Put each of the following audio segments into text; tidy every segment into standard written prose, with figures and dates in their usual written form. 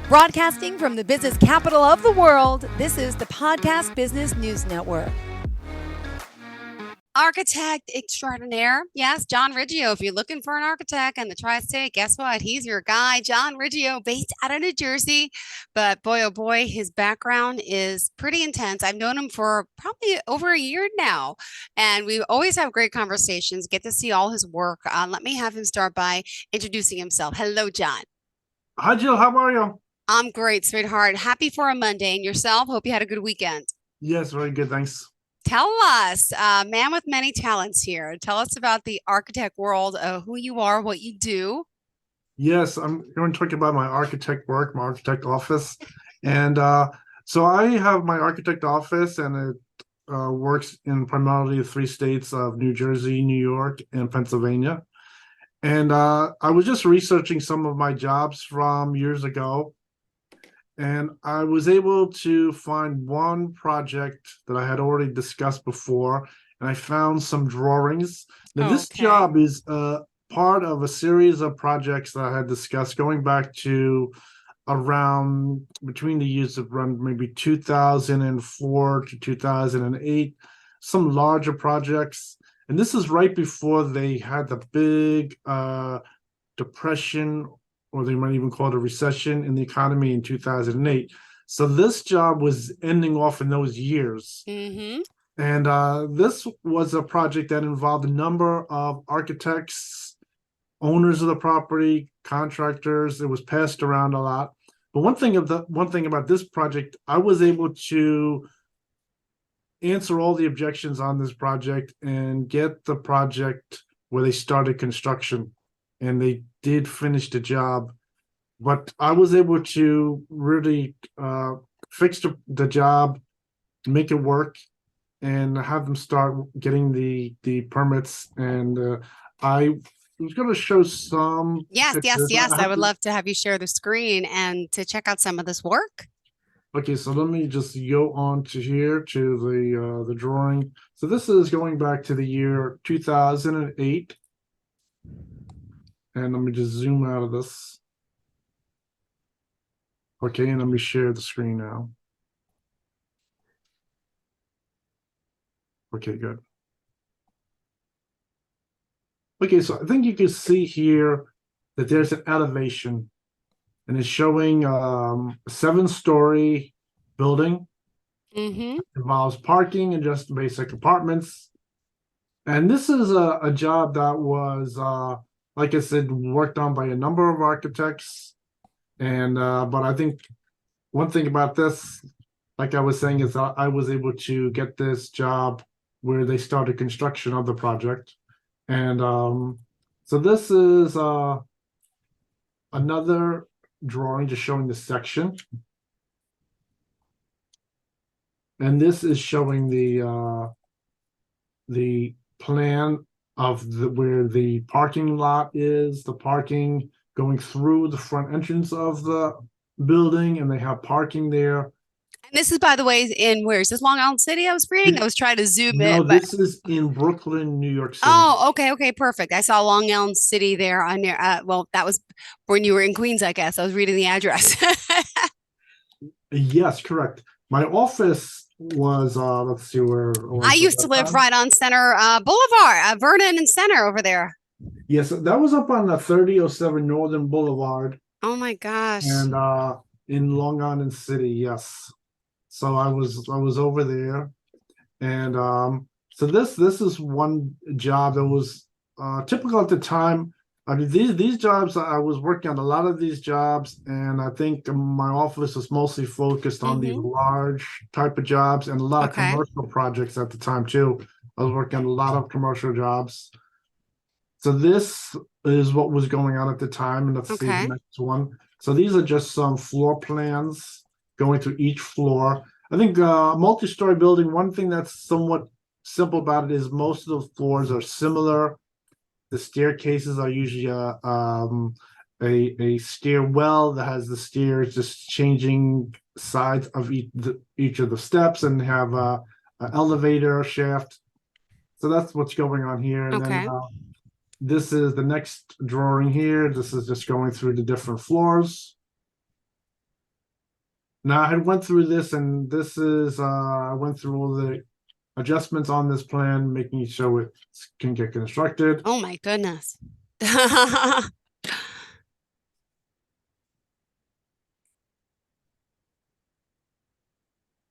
Broadcasting from the business capital of the world, this is the Podcast Business News Network. Architect extraordinaire. Yes, John Riggio. If you're looking for an architect in the tri-state, guess what? He's your guy. John Riggio, based out of New Jersey. But boy, oh boy, his background is pretty intense. I've known him for probably over a year now. And we always have great conversations, get to see all his work. Let me have him start by introducing himself. Hello, John. Hi, Jill. How are you? I'm great, sweetheart. Happy for a Monday. And yourself? Hope you had a good weekend. Yes, very good. Thanks. Tell us, man with many talents here. Tell us about the architect world, who you are, what you do. Yes, I'm going to talk about my architect work, my architect office. And so I have my architect office, and it works in primarily the three states of New Jersey, New York, and Pennsylvania. And I was just researching some of my jobs from years ago. And I was able to find one project that I had already discussed before, and I found some drawings. Now, this job is part of a series of projects that I had discussed going back to around between the years of around maybe 2004 to 2008, some larger projects. And this is right before they had the big depression, or they might even call it a recession in the economy in 2008. So this job was ending off in those years. Mm-hmm. And this was a project that involved a number of architects, owners of the property, contractors. It was passed around a lot. But one thing about this project, I was able to answer all the objections on this project and get the project where they started construction. And they did finish the job, but I was able to really fix the job, make it work, and have them start getting the permits. And I was going to show some. Yes. pictures. I would love to have you share the screen and to check out some of this work. Okay, so let me just go on to here to the drawing. So this is going back to the year 2008. And let me just zoom out of this. Okay, and let me share the screen now. Okay, good. Okay, so I think you can see here that there's an elevation, and it's showing a 7-story building. Mm-hmm. It involves parking and just basic apartments. And this is a job that was like I said, worked on by a number of architects. And but I think one thing about this, like I was saying, is that I was able to get this job where they started construction of the project. And so this is another drawing just showing the section. And this is showing the plan of where the parking lot is, the parking going through the front entrance of the building, and they have parking there. And this is, by the way, where is this, Long Island City? I was reading. I was trying to zoom in. No, this is in Brooklyn, New York City. Oh, okay, perfect. I saw Long Island City there on there. Well, that was when you were in Queens, I guess. I was reading the address. Yes, correct. My office was let's see where I used to live right on Center Boulevard, Vernon and Center over there. Yes, that was up on the 3007 Northern Boulevard. Oh my gosh. And in Long Island City, yes. So I was over there. And so this is one job that was typical at the time. I mean, these jobs, I was working on a lot of these jobs, and I think my office was mostly focused on the large type of jobs and a lot of commercial projects at the time too. I was working on a lot of commercial jobs. So this is what was going on at the time, and let's see the next one. So these are just some floor plans going through each floor. I think multi-story building, one thing that's somewhat simple about it is most of the floors are similar. The staircases are usually a stairwell that has the stairs just changing sides of each of the steps, and have an elevator shaft. So that's what's going on here. And then this is the next drawing here. This is just going through the different floors. Now I went through this, and this is I went through all the adjustments on this plan, making sure it can get constructed. Oh my goodness.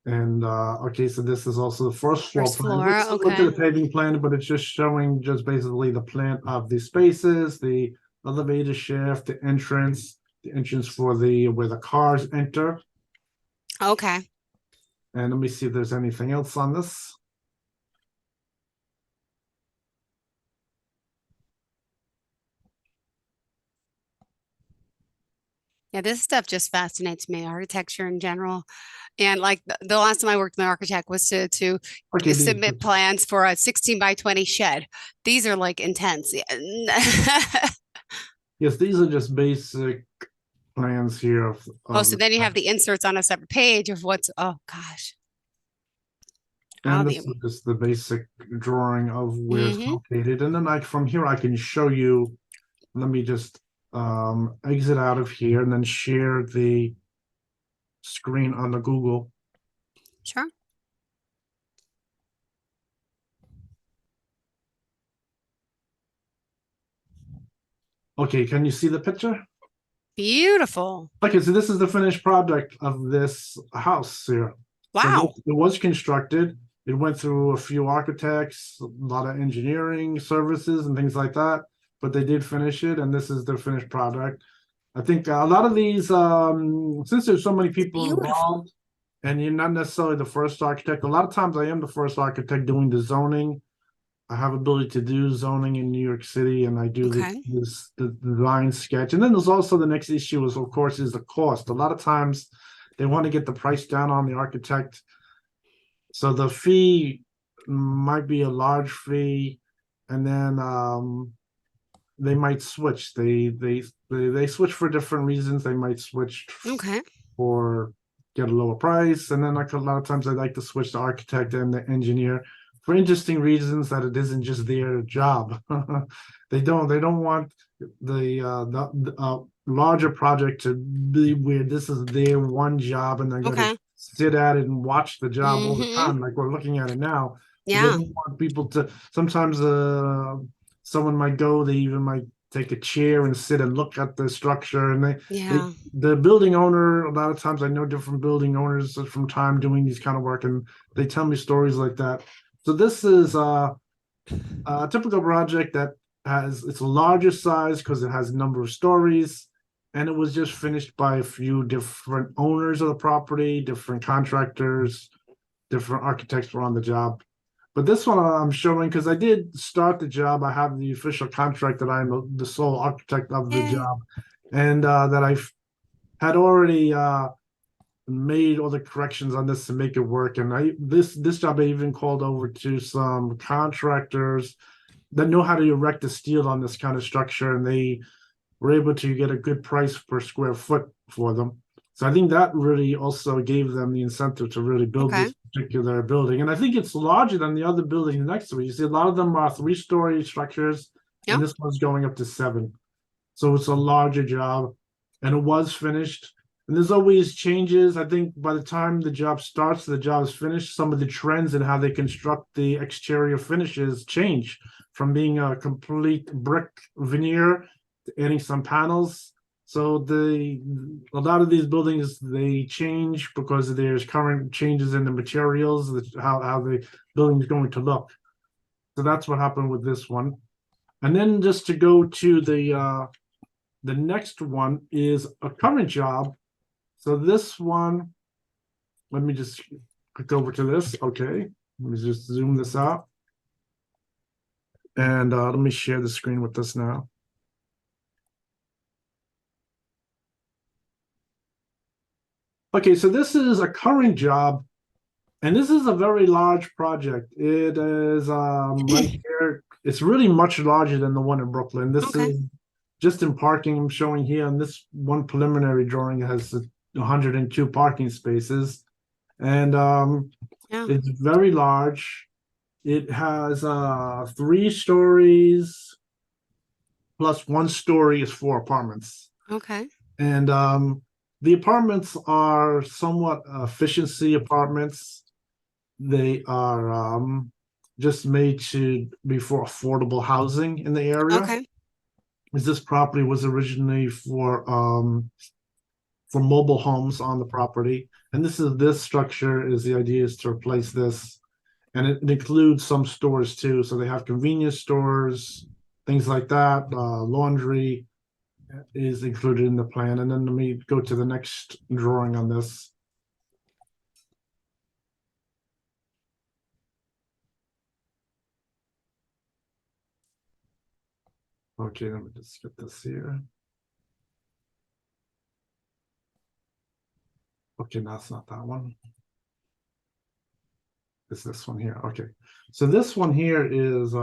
And okay, so this is also the first floor First plan. floor, It's similar to okay. the paving plan, but it's just showing just basically the plan of the spaces, the elevator shaft, the entrance for the where the cars enter. Okay. And let me see if there's anything else on this. Yeah, this stuff just fascinates me, architecture in general. And like the last time I worked with an architect was to Okay, submit plans for a 16 by 20 shed. These are like intense. yes, these are just basic plans here Oh, of so the then you have site. the inserts on a separate page of what's, oh gosh. How And the, this is just the basic drawing of where it's mm-hmm, located. And then from here I can show you. Let me just exit out of here and then share the screen on the Google. sure. Okay, can you see the picture? Beautiful. Okay, so this is the finished product of this house here. So Wow. it was constructed. It went through a few architects, a lot of engineering services and things like that, but they did finish it, and this is the finished product. I think a lot of these, since there's so many It's people beautiful. involved, and you're not necessarily the first architect. A lot of times I am the first architect doing the zoning. I have ability to do zoning in New York City, and I do Okay. the design sketch. And then there's also the next issue is, of course, is the cost. A lot of times they want to get the price down on the architect, so the fee might be a large fee, and then they might switch. They switch for different reasons. They might switch Okay. or get a lower price. And then like a lot of times I like to switch the architect and the engineer for interesting reasons that it isn't just their job. They don't want the larger project to be where this is their one job and they gotta Okay. sit at it and watch the job all the Mm-hmm. time, like we're looking at it now. So they Yeah. don't want people to sometimes someone might go, they even might take a chair and sit and look at the structure and they Yeah. the building owner, a lot of times I know different building owners from time doing these kind of work and they tell me stories like that. So this is a typical project that has it's a larger size because it has a number of stories and it was just finished by a few different owners of the property, different contractors, different architects were on the job. But this one I'm showing because I did start the job. I have the official contract that I'm the sole architect of the Yay. job, and that I had already made all the corrections on this to make it work. And this job I even called over to some contractors that know how to erect the steel on this kind of structure, and they were able to get a good price per square foot for them. So I think that really also gave them the incentive to really build Okay. this particular building. And I think it's larger than the other buildings next to it. You see, a lot of them are 3-story structures, and Yep. this one's going up to 7. So it's a larger job, and it was finished. And there's always changes. I think by the time the job starts, the job is finished. Some of the trends in how they construct the exterior finishes change from being a complete brick veneer to adding some panels. So a lot of these buildings they change because there's current changes in the materials, how the building is going to look. So that's what happened with this one. And then just to go to the next one is a current job. So this one, let me just click over to this. Okay, let me just zoom this out. And let me share the screen with this now. Okay, so this is a current job, and this is a very large project. It is right here. It's really much larger than the one in Brooklyn. This Okay. is just in parking. I'm showing here, and this one preliminary drawing has 102 parking spaces, and Yeah. it's very large. It has 3 stories plus 1 story is 4 apartments. Okay. And The apartments are somewhat efficiency apartments. They are just made to be for affordable housing in the area. Okay. As this property was originally for mobile homes on the property, and this structure is the idea is to replace this, and it includes some stores too. So they have convenience stores, things like that. Laundry is included in the plan. And then let me go to the next drawing on this. Okay, let me just get this here. Okay, no, it's not that one. It's this one here. Okay, so this one here is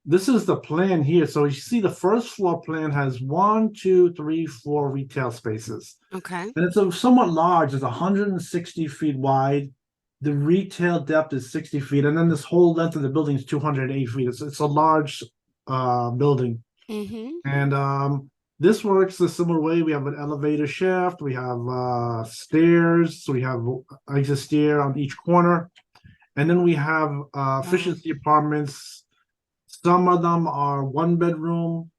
this is the plan here. So you see the first floor plan has 1, 2, 3, 4 retail spaces. Okay. And it's somewhat large. It's 160 feet wide. The retail depth is 60 feet. And then this whole length of the building is 208 feet. It's a large building. Mm-hmm. And this works a similar way. We have an elevator shaft. We have stairs. So we have exit stair on each corner. And then we have efficiency apartments. Some of them are 1 bedroom,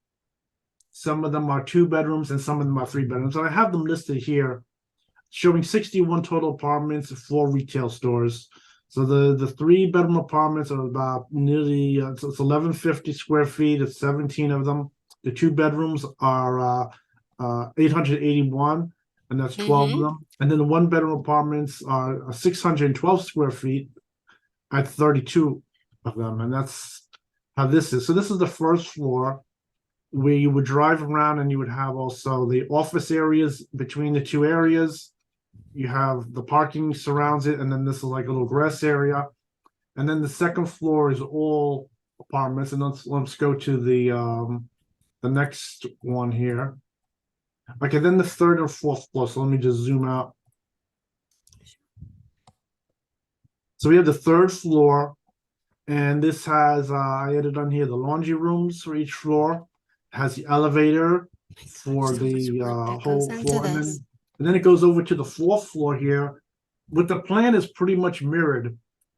some of them are 2 bedrooms, and some of them are 3 bedrooms. And I have them listed here, showing 61 total apartments, 4 retail stores. So the 3 bedroom apartments are about nearly it's 1150 square feet. It's 17 of them. The 2 bedrooms are 881, and that's 12 of them. And then the 1 bedroom apartments are 612 square feet at 32 of them, and that's how this is. So this is the first floor where you would drive around, and you would have also the office areas between the 2 areas. You have the parking surrounds it, and then this is like a little grass area. And then the second floor is all apartments. And let's go to the next one here. Okay, then the 3rd and 4th floor. So let me just zoom out. So we have the 3rd floor. And this has, I added on here the laundry rooms for each floor. It has the elevator for the whole floor. And then it goes over to the 4th floor here. What the plan is pretty much mirrored.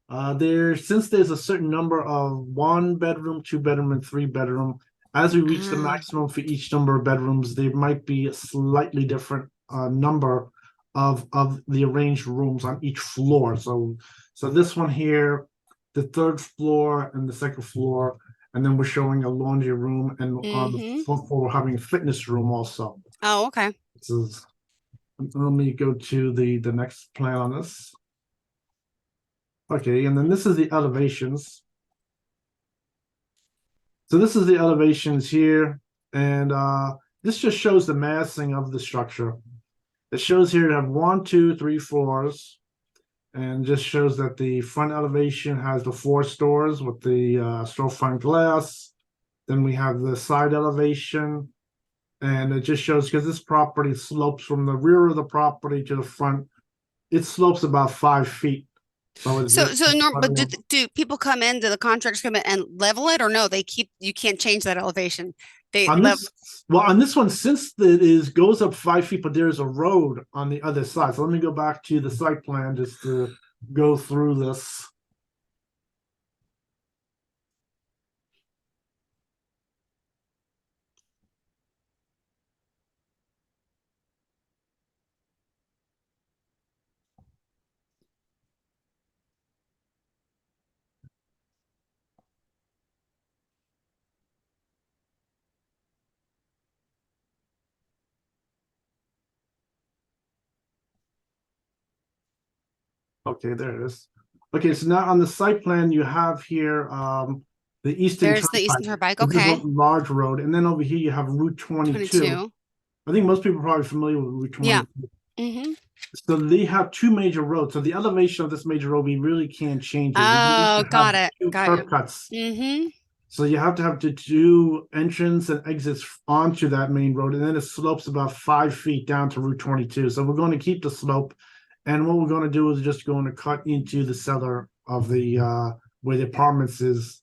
Since there's a certain number of 1 bedroom, 2 bedroom, and 3 bedroom, as we reach the maximum for each number of bedrooms, there might be a slightly different number of the arranged rooms on each floor. So this one here, the 3rd floor and the 2nd floor, and then we're showing a laundry room, and on the 4th floor we're having a fitness room also. Oh, okay. Let me go to the next plan on this. Okay, and then this is the elevations. So this is the elevations here, and this just shows the massing of the structure. It shows here to have 1, 2, 3 floors. And just shows that the front elevation has the 4 stores with the storefront glass. Then we have the side elevation. And it just shows, because this property slopes from the rear of the property to the front, it slopes about 5 feet. But do people come in, do the contractors come in and level it, or no, you can't change that elevation? On this one, since it goes up 5 feet, but there's a road on the other side. So let me go back to the site plan just to go through this. Okay, there it is. Okay, so now on the site plan, you have here the Eastern There's the Eastern Turnpike. Okay. This is a large road. And then over here, you have Route 22. I think most people are probably familiar with Route 22. Yeah. So they have 2 major roads. So the elevation of this major road, we really can't change it. Oh, got it. 2 curb cuts. Mm-hmm. So you have to have the 2 entrance and exits onto that main road, and then it slopes about 5 feet down to Route 22. So we're going to keep the slope, and what we're going to do is just going to cut into the cellar of the where the apartments is,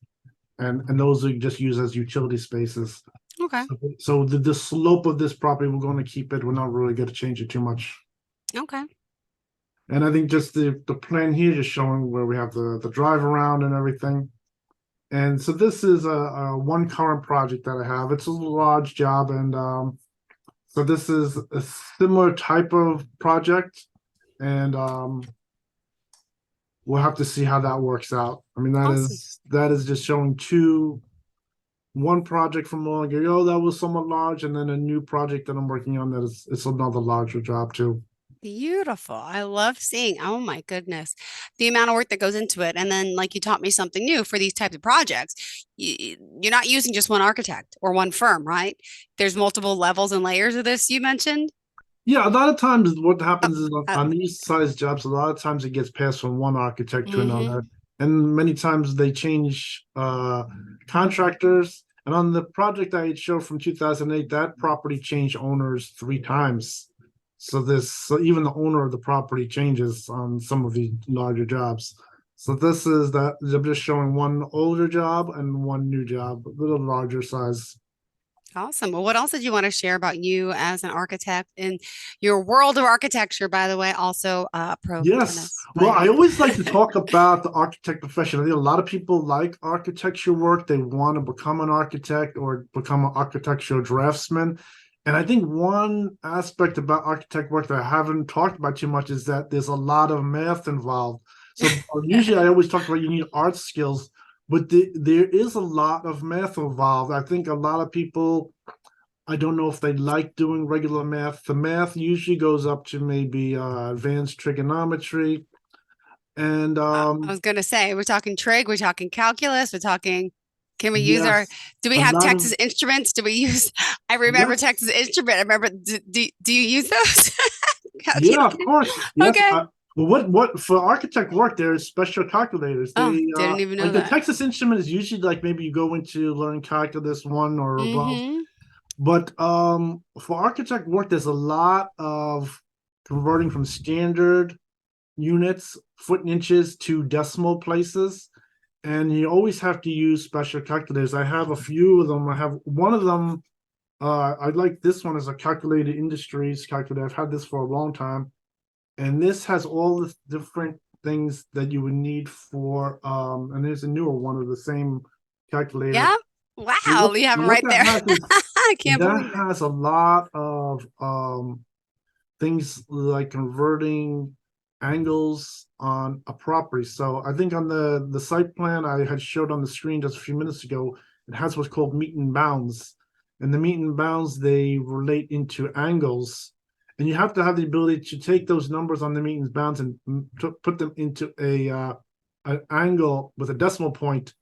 and those are just used as utility spaces. Okay. So the slope of this property, we're going to keep it. We're not really going to change it too much. Okay. And I think just the plan here just showing where we have the drive around and everything. And so this is a one current project that I have. It's a large job, and so this is a similar type of project, and we'll have to see how that works out. I mean, Awesome. that is just showing one project from long ago that was somewhat large, and then a new project that I'm working on that is it's another larger job too. Beautiful. I love seeing, oh my goodness, the amount of work that goes into it. And then, like, you taught me something new for these types of projects. You're not using just one architect or one firm, right? There's multiple levels and layers of this you mentioned. Yeah, a lot of times what happens is Uh, on these size jobs, a lot of times it gets passed from one architect to mm-hmm. another, and many times they change contractors. And on the project I showed from 2008, that property changed owners 3 times. So even the owner of the property changes on some of the larger jobs. So this is that I'm just showing one older job and one new job, a little larger size. Awesome. Well, what else did you want to share about you as an architect in your world of architecture, by the way, also pro Yes. tennis Well, I player? always like to talk about the architect profession. I think a lot of people like architecture work. They want to become an architect or become an architectural draftsman. And I think one aspect about architect work that I haven't talked about too much is that there's a lot of math involved. So usually I always talk about you need art skills, but there is a lot of math involved. I think a lot of people, I don't know if they like doing regular math. The math usually goes up to maybe advanced trigonometry. And I was going to say, we're talking trig, we're talking calculus, we're talking, can we use yes, do we a have lot of Texas Instruments? Do we use, I remember yes, Texas Instrument. I remember, do you use those? yeah, of course. Yes. Okay. Well, what for architect work, there's special calculators. Oh, They didn't even know like the that. Texas Instrument is usually like maybe you go into learn calculus 1 or above. Mm-hmm. But for architect work, there's a lot of converting from standard units, foot and inches to decimal places. And you always have to use special calculators. I have a few of them. I have one of them. I like this one as a calculated industries calculator. I've had this for a long time, and this has all the different things that you would need for. And there's a newer one of the same calculator. Yeah. Wow. You have them What right there. that has is I can't that believe it. has a lot of things like converting angles on a property. So I think on the site plan I had showed on the screen just a few minutes ago, it has what's called meet and bounds. And the meet and bounds, they relate into angles. And you have to have the ability to take those numbers on the meet and bounds and put them into an angle with a decimal point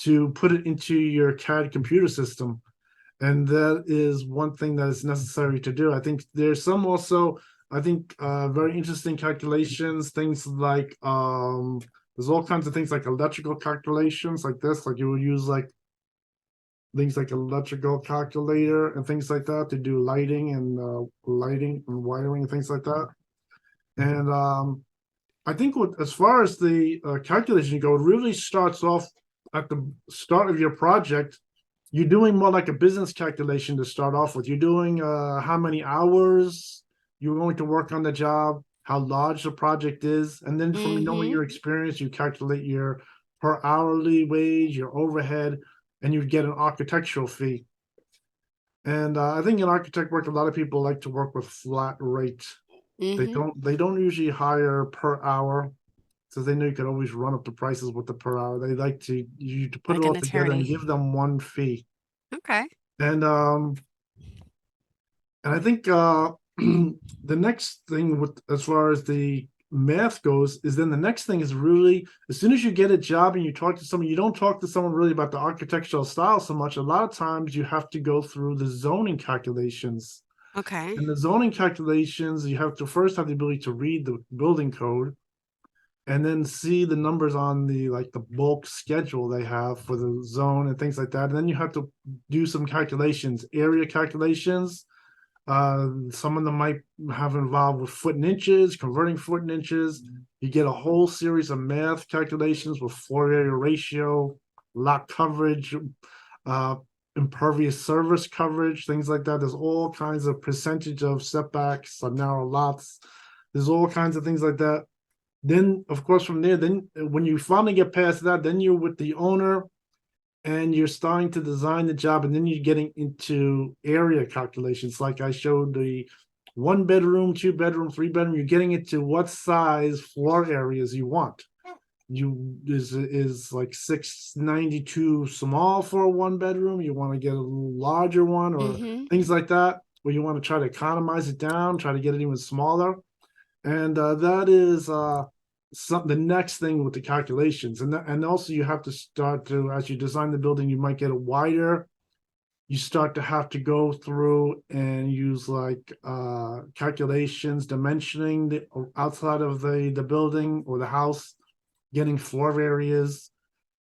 to put it into your CAD computer system. And that is one thing that is necessary to do. I think there's some also, I think very interesting calculations, things like there's all kinds of things like electrical calculations like this, like you will use like things like electrical calculator and things like that to do lighting and wiring and things like that. And I think as far as the calculation go, it really starts off at the start of your project. You're doing more like a business calculation to start off with. You're doing how many hours you're going to work on the job, how large the project is, and then from knowing Mm-hmm. your experience, you calculate your per hourly wage, your overhead, and you get an architectural fee. And I think in architect work, a lot of people like to work with flat rate. Mm-hmm. They don't usually hire per hour, so they know you can always run up the prices with the per hour. They like you to put it Like all an together and attorney. give them one fee. Okay. And I think the next thing with as far as the math goes is then the next thing is really as soon as you get a job and you talk to someone, you don't talk to someone really about the architectural style so much. A lot of times you have to go through the zoning calculations. Okay. And the zoning calculations, you have to first have the ability to read the building code and then see the numbers on the like the bulk schedule they have for the zone and things like that. And then you have to do some calculations, area calculations. Some of them might have involved with foot and inches, converting foot and inches. You get a whole series of math calculations with floor area ratio, lot coverage, impervious surface coverage, things like that. There's all kinds of percentage of setbacks on narrow lots. There's all kinds of things like that. Then, of course, from there, then when you finally get past that, then you're with the owner and you're starting to design the job, and then you're getting into area calculations. Like I showed the 1 bedroom, 2 bedroom, 3 bedroom, you're getting into what size floor areas you want. Is like 692 small for a 1 bedroom? You want to get a little larger one, or things like that, where you want to try to economize it down, try to get it even smaller. And that is the next thing with the calculations. And also you have to start to, as you design the building, you might get it wider. You start to have to go through and use like calculations, dimensioning the outside of the building or the house, getting floor areas.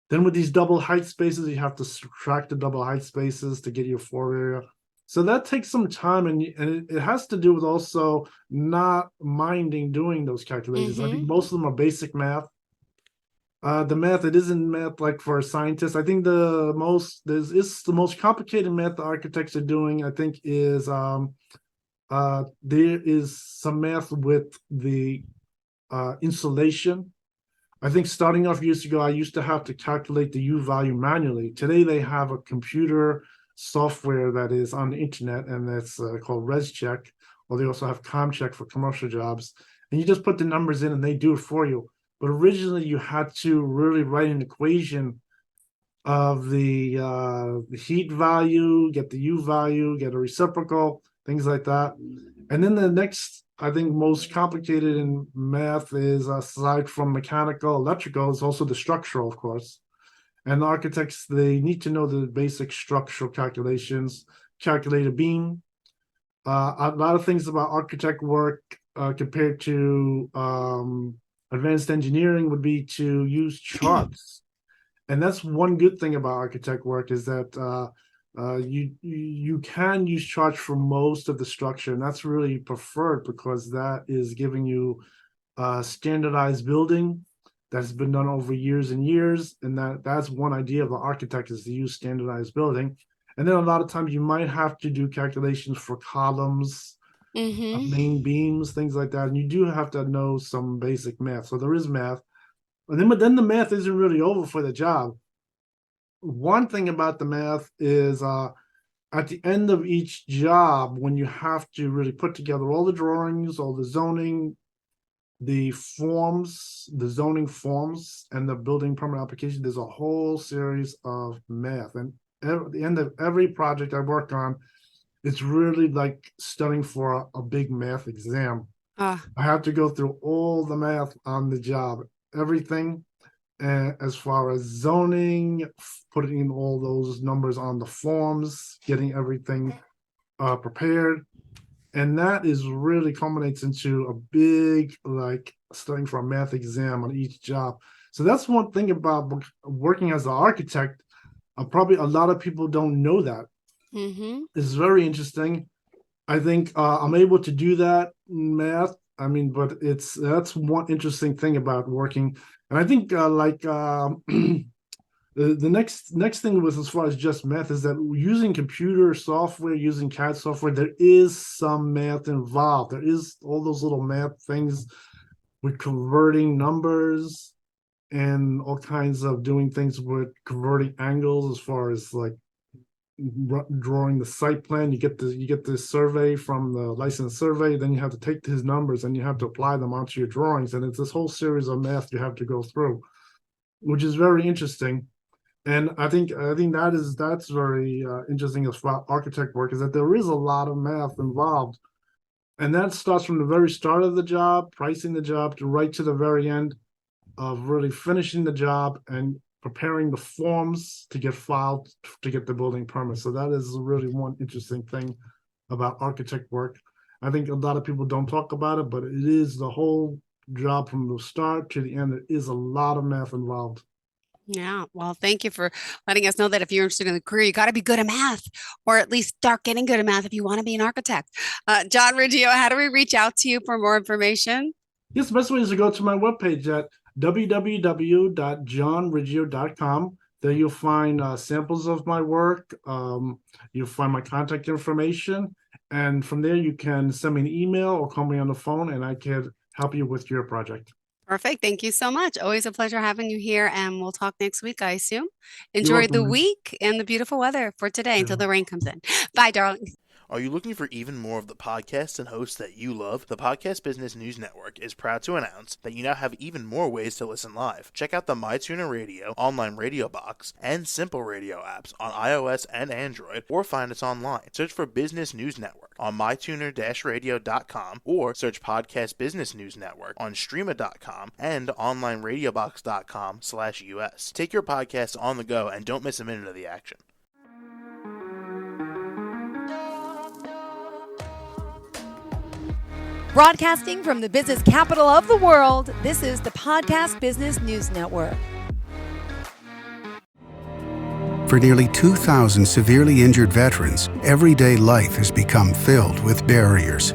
Then with these double height spaces, you have to subtract the double height spaces to get your floor area. So that takes some time, and it has to do with also not minding doing those calculations. I think most of them are basic math. The math, it isn't math like for a scientist. I think the most complicated math the architects are doing, I think, is there is some math with the insulation. I think starting off years ago, I used to have to calculate the U value manually. Today, they have a computer software that is on the internet, and that's called ResCheck, or they also have ComCheck for commercial jobs. And you just put the numbers in and they do it for you. But originally, you had to really write an equation of the heat value, get the U value, get a reciprocal, things like that. And then the next, I think, most complicated in math is, aside from mechanical, electrical, is also the structural, of course. And the architects, they need to know the basic structural calculations, calculate a beam. A lot of things about architect work compared to advanced engineering would be to use charts. And that's one good thing about architect work, is that you can use charts for most of the structure, and that's really preferred because that is giving you standardized building that's been done over years and years. And that's one idea of an architect, is to use standardized building. And then a lot of times you might have to do calculations for columns, main beams, things like that. And you do have to know some basic math. So there is math. But then the math isn't really over for the job. One thing about the math is at the end of each job, when you have to really put together all the drawings, all the zoning, the forms, the zoning forms, and the building permit application, there's a whole series of math. And at the end of every project I work on, it's really like studying for a big math exam. I have to go through all the math on the job, everything, as far as zoning, putting in all those numbers on the forms, getting everything prepared. And that is really culminates into a big, like, studying for a math exam on each job. So that's one thing about working as an architect. Probably a lot of people don't know that. It's very interesting. I think I'm able to do that in math. I mean, but that's one interesting thing about working. And I think the next thing was, as far as just math, is that using computer software, using CAD software, there is some math involved. There is all those little math things with converting numbers and all kinds of doing things with converting angles, as far as like drawing the site plan. You get the survey from the licensed survey, then you have to take his numbers and you have to apply them onto your drawings. And it's this whole series of math you have to go through, which is very interesting. And I think that's very interesting as far as architect work, is that there is a lot of math involved. And that starts from the very start of the job, pricing the job, to right to the very end of really finishing the job and preparing the forms to get filed to get the building permit. So that is really one interesting thing about architect work. I think a lot of people don't talk about it, but it is the whole job from the start to the end. There is a lot of math involved. Yeah, well, thank you for letting us know that if you're interested in the career, you got to be good at math, or at least start getting good at math if you want to be an architect. John Riggio, how do we reach out to you for more information? Yes, the best way is to go to my webpage at www.johnriggio.com. There you'll find samples of my work. You'll find my contact information. And from there, you can send me an email or call me on the phone, and I can help you with your project. Perfect. Thank you so much. Always a pleasure having you here, and we'll talk next week, I assume. Enjoy the welcome. week and the beautiful weather for today until the rain comes in. Bye, darling. Are you looking for even more of the podcasts and hosts that you love? The Podcast Business News Network is proud to announce that you now have even more ways to listen live. Check out the MyTuner Radio, online radio box, and Simple Radio apps on iOS and Android, or find us online. Search for Business News Network on mytuner-radio.com, or search Podcast Business News Network on streama.com and onlineradiobox.com/US. Take your podcast on the go and don't miss a minute of the action. Broadcasting from the business capital of the world, this is the Podcast Business News Network. For nearly 2,000 severely injured veterans, everyday life has become filled with barriers.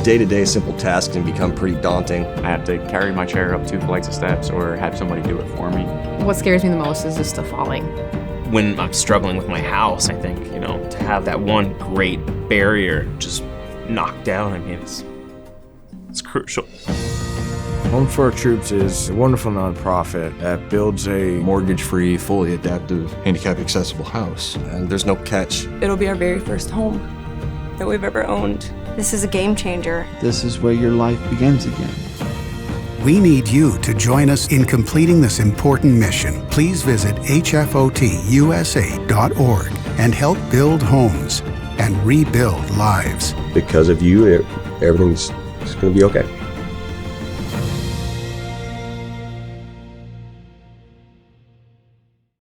Day-to-day simple tasks can become pretty daunting. I have to carry my chair up 2 flights of steps or have somebody do it for me. What scares me the most is just the falling. When I'm struggling with my house, I think, to have that one great barrier just knocked down, it's crucial. Home for Our Troops is a wonderful nonprofit that builds a mortgage-free, fully adaptive, handicap-accessible house. And there's no catch. It'll be our very first home that we've ever owned. This is a game changer. This is where your life begins again. We need you to join us in completing this important mission. Please visit hfotusa.org and help build homes and rebuild lives. Because of you, everything's going to be okay.